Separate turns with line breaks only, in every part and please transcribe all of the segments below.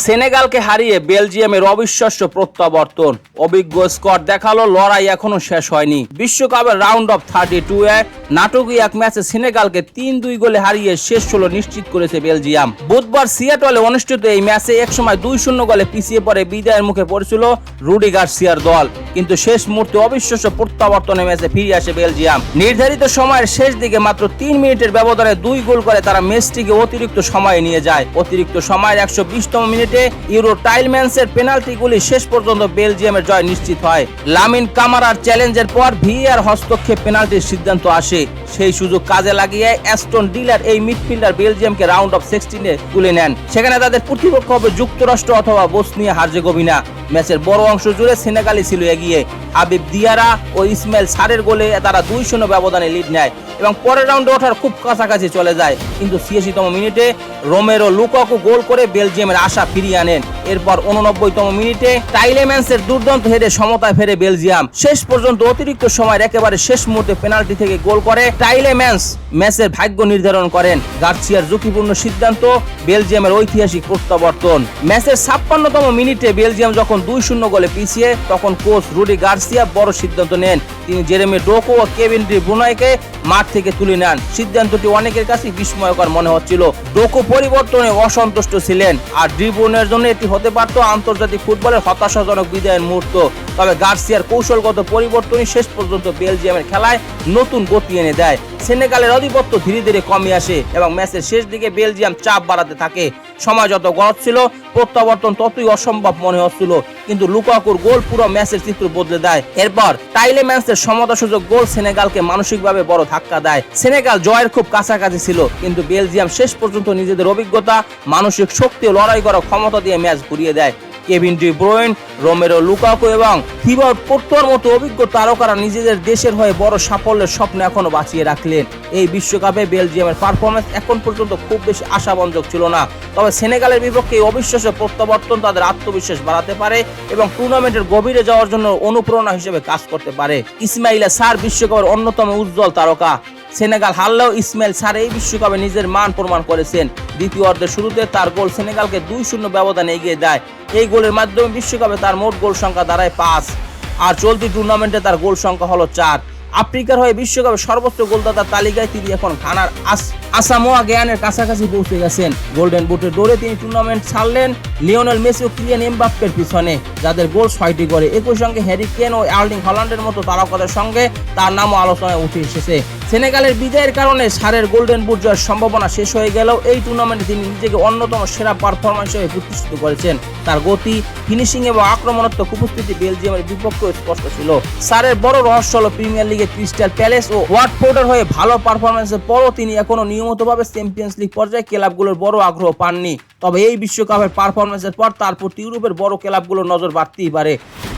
সেনেগালকে হারিয়ে বেলজিয়ামের অবিশ্বাস্য প্রত্যাবর্তন। অভিজ্ঞ স্কোয়াড দেখালো লড়াই এখনো শেষ হয়নি। বিশ্বকাপের রাউন্ড অফ 32-এ নাটকীয় এক ম্যাচে সেনেগালকে 3-2 গোলে হারিয়ে শেষ 16 নিশ্চিত করেছে বেলজিয়াম। বুধবার সিয়াটলে অনুষ্ঠিত এই ম্যাচে একসময় 2-0 গোলে পিছিয়ে পড়ে বিদায়ের মুখে পড়েছিল রুডি গার্সিয়ার দল, কিন্তু শেষ মুহূর্তে অবিশ্বাস্য প্রত্যাবর্তনে ম্যাচে ফিরে আসে বেলজিয়াম। নির্ধারিত সময়ের শেষ দিকে মাত্র 3 মিনিটের ব্যবধানে 2 গোল করে তারা ম্যাচটিকে অতিরিক্ত সময়ে নিয়ে যায়। অতিরিক্ত সময়ের 120তম মিনিটে ইউরো টাইলম্যান্সের পেনাল্টিগুলি শেষ পর্যন্ত বেলজিয়ামের জয় নিশ্চিত হয়। লামিন কামারার চ্যালেঞ্জের পর ভিএআর হস্তক্ষেপ পেনাল্টির সিদ্ধান্ত আসে। সেই সুযোগ কাজে লাগিয়ে অ্যাস্টন ডিলার এই মিডফিল্ডার বেলজিয়ামকে রাউন্ড অফ 16-এ তুলে নেন। সেখানে তাদের প্রতিপক্ষ হবে যুক্তরাষ্ট্র অথবা বসনিয়া হার্জেগোভিনা। ম্যাচের বড় অংশ জুড়ে সেনেগালই ছিল এগিয়ে। হাবিব দিয়ারা ও ইসমাইল সারের গোলে তারা 2-0 ব্যবধানে লিড নেয় এবং পরের রাউন্ডে ওঠার খুব কাছাকাছি চলে যায়, কিন্তু 86তম মিনিটে রোমেরো লুকাকু গোল করে বেলজিয়ামের আশা ফিরিয়ে আনেন। এরপর 89তম মিনিটে টাইলেম্যান্সের দুর্দান্ত হেডে সমতায় ফেরে বেলজিয়াম। শেষ পর্যন্ত অতিরিক্ত সময়ের একেবারে শেষ মুহূর্তে পেনাল্টি থেকে গোল করে টাইলেম্যান্স ম্যাচের ভাগ্য নির্ধারণ করেন। গার্সিয়ার ঝুঁকিপূর্ণ সিদ্ধান্ত বেলজিয়ামের ঐতিহাসিক প্রত্যাবর্তন। ম্যাচের 56তম মিনিটে বেলজিয়াম যখন 2-0 গোলে পিছিয়ে, তখন কোচ রুডি গার্সিয়া বড় সিদ্ধান্ত নেন। তিনি জেরেমি ডোকো ও কেভিন ডি ব্রুনাইকে মাঠ থেকে তুলে নেন। সিদ্ধান্তটি অনেকের কাছে বিস্ময়কর মনে হচ্ছিল। ডোকো পরিবর্তনে অসন্তুষ্ট ছিলেন, আর ডি ব্রুনের জন্য এটি হতে পারত আন্তর্জাতিক ফুটবলের হতাশাজনক বিদায়ের মুহূর্ত। তবে গার্সিয়ার কৌশলগত পরিবর্তনই শেষ পর্যন্ত বেলজিয়ামের খেলায় নতুন গতি এনে দেয়। সেনেগালের আধিপত্য ধীরে ধীরে কমে আসে এবং ম্যাচের শেষ দিকে বেলজিয়াম চাপ বাড়াতে থাকে। সময় যত গড়াচ্ছিল প্রত্যাবর্তন ততই অসম্ভব মনে হচ্ছিল, কিন্তু লুকাকুর গোল পুরো ম্যাচের চিত্র বদলে দেয়। এরপর টাইলেম্যান্সের সমতা সুযোগ গোল সেনেগালকে মানসিকভাবে বড় ধাক্কা দেয়। সেনেগাল জয়ের খুব কাছাকাছি ছিল, কিন্তু বেলজিয়াম শেষ পর্যন্ত নিজেদের অভিজ্ঞতা, মানসিক শক্তি ও লড়াই করার ক্ষমতা দিয়ে ম্যাচ ঘুরিয়ে দেয়। Kevin De Bruyne, Romero Lukaku এবং থিবাউট কোর্তোয়ার মতো অভিজ্ঞ তারকারা নিজেদের দেশের হয়ে বড় সাফল্যের স্বপ্ন এখনো বাঁচিয়ে রাখলেন। এই বিশ্বকাপে বেলজিয়ামের পারফরম্যান্স এখন পর্যন্ত খুব বেশি আশাবঞ্জক ছিল না, তবে সেনেগালের বিপক্ষে এই অবিশ্বাস্য প্রত্যাবর্তন তাদের আত্মবিশ্বাস বাড়াতে পারে এবং টুর্নামেন্টের গভীরে যাওয়ার জন্য অনুপ্রেরণা হিসেবে কাজ করতে পারে। ইসমাইল সার বিশ্বকাপের অন্যতম উজ্জ্বল তারকা। সেনেগাল হারলেও ইসমাইল সার এই বিশ্বকাপে নিজের মান প্রমাণ করেছেন। দ্বিতীয় অর্ধের শুরুতে তার গোল সেনেগালকে 2-0 ব্যবধানে এগিয়ে দেয়। এই গোলের মাধ্যমে বিশ্বকাপে তার মোট গোল সংখ্যা দাঁড়ায় 5, আর চলতি টুর্নামেন্টে তার গোল সংখ্যা হলো 4। আফ্রিকার হয়ে বিশ্বকাপে সর্বোচ্চ গোলদাতার তালিকায় তিনি এখন ঘানার আসামোয়া গেয়ানের কাছাকাছি পৌঁছে গেছেন। গোল্ডেন বুটের দৌড়ে তিনি টুর্নামেন্ট ছাড়লেন লিওনেল মেসি ও কিলিয়ান এমবাপ্পের পিছনে, যাদের গোল 6টি করে। একই সঙ্গে হ্যারি কেন ও আর্লিং হল্যান্ডের মতো তারকাদের সঙ্গে তার নামও আলোচনায় উঠে এসেছে। সেনেগালের বিজয়ের কারণে সারের গোল্ডেন বুট জয়ের সম্ভাবনা শেষ হয়ে গেলেও এই টুর্নামেন্টে তিনি নিজেকে অন্যতম সেরা পারফরম্যান্স হিসেবে প্রতিষ্ঠিত করেছেন। তার গতি, ফিনিশিং এবং আক্রমণাত্মক উপস্থিতি বেলজিয়ামের বিপক্ষে স্পষ্ট ছিল। সারের বড় রহস্য হলো প্রিমিয়ার লিগে ক্রিস্টাল প্যালেস ও ওয়াটফোর্ডের হয়ে ভালো পারফরম্যান্সের পরও তিনি এখনো নিয়মিতভাবে চ্যাম্পিয়ন্স লিগ পর্যায়ে ক্লাবগুলোর বড় আগ্রহ পাননি। তবে এই বিশ্বকাপের পারফরম্যান্সের পর তার প্রতি ইউরোপের বড় ক্লাবগুলোর নজর বাড়তেই পারে।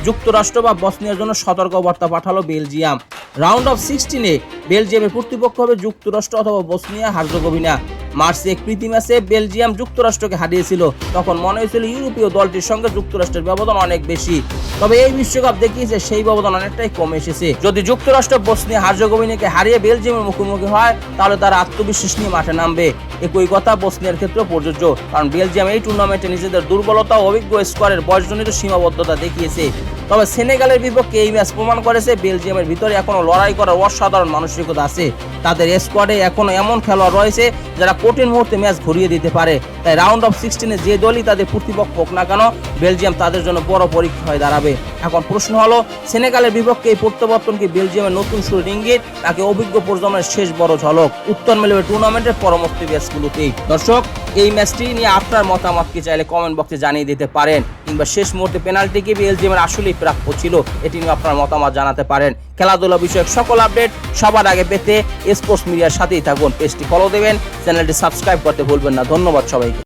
যুক্তরাষ্ট্র বা বসনিয়ার জন্য সতর্কবার্তা পাঠালো বেলজিয়াম। রাউন্ড অফ 16-এ বেলজিয়ামের প্রতিপক্ষ হবে যুক্তরাষ্ট্র অথবা বসনিয়া হার্জেগোভিনা। মার্চে এক প্রীতি ম্যাচে বেলজিয়াম যুক্তরাষ্ট্রকে হারিয়েছিল। তখন মনে হয়েছিল ইউরোপীয় দলটির সঙ্গে যুক্তরাষ্ট্রের ব্যবধান অনেক বেশি, তবে এই বিশ্বকাপ দেখিয়েছে সেই ব্যবধান অনেকটাই কমে এসেছে। যদি যুক্তরাষ্ট্র বসনিয়া হার্জেগোভিনাকে হারিয়ে বেলজিয়ামের মুখোমুখি হয়, তাহলে তারা আত্মবিশ্বাস নিয়ে মাঠে নামবে। একই কথা বসনিয়ার ক্ষেত্রেও প্রযোজ্য, কারণ বেলজিয়াম এই টুর্নামেন্টে নিজেদের দুর্বলতা ও অভিজ্ঞ স্কোয়াডের বয়সজনিত সীমাবদ্ধতা দেখিয়েছে। তবে সেনেগালের বিপক্ষে এই ম্যাচ প্রমাণ করেছে বেলজিয়ামের ভিতরে এখনো লড়াই করার অসাধারণ মানসিকতা আছে। তাদের স্কোয়াডে এখনো এমন খেলোয়াড় রয়েছে যারা কঠিন মুহূর্তে ম্যাচ ঘুরিয়ে দিতে পারে। তাই রাউন্ড অফ 16-এ যে দলই তাদের প্রতিপক্ষ হোক না কেন, বেলজিয়াম তাদের জন্য বড় পরীক্ষা হয়ে দাঁড়াবে। এখন প্রশ্ন হলো, সেনেগালের বিপক্ষে এই প্রত্যাবর্তন কি বেলজিয়ামের নতুন শুরুর ইঙ্গিত, নাকি অভিজ্ঞ প্রজন্মের শেষ বড় ঝলক? উত্তর মিলবে টুর্নামেন্টের পরবর্তী ম্যাচগুলোতেই। দর্শক, এই ম্যাচটি নিয়ে আপনার মতামতকে চাইলে কমেন্ট বক্সে জানিয়ে দিতে পারেন, কিংবা শেষ মুহূর্তে পেনাল্টি কি বেলজিয়ামের আসলেই প্রাপ্য ছিল, এটি নিয়ে আপনার মতামত জানাতে পারেন। খেলাধুলা বিষয়ক সকল আপডেট সবার আগে পেতে স্পোর্টস মিডিয়ার সাথেই থাকুন। পেজটি ফলো দেবেন, চ্যানেলটি সাবস্ক্রাইব করতে ভুলবেন না। ধন্যবাদ সবাইকে।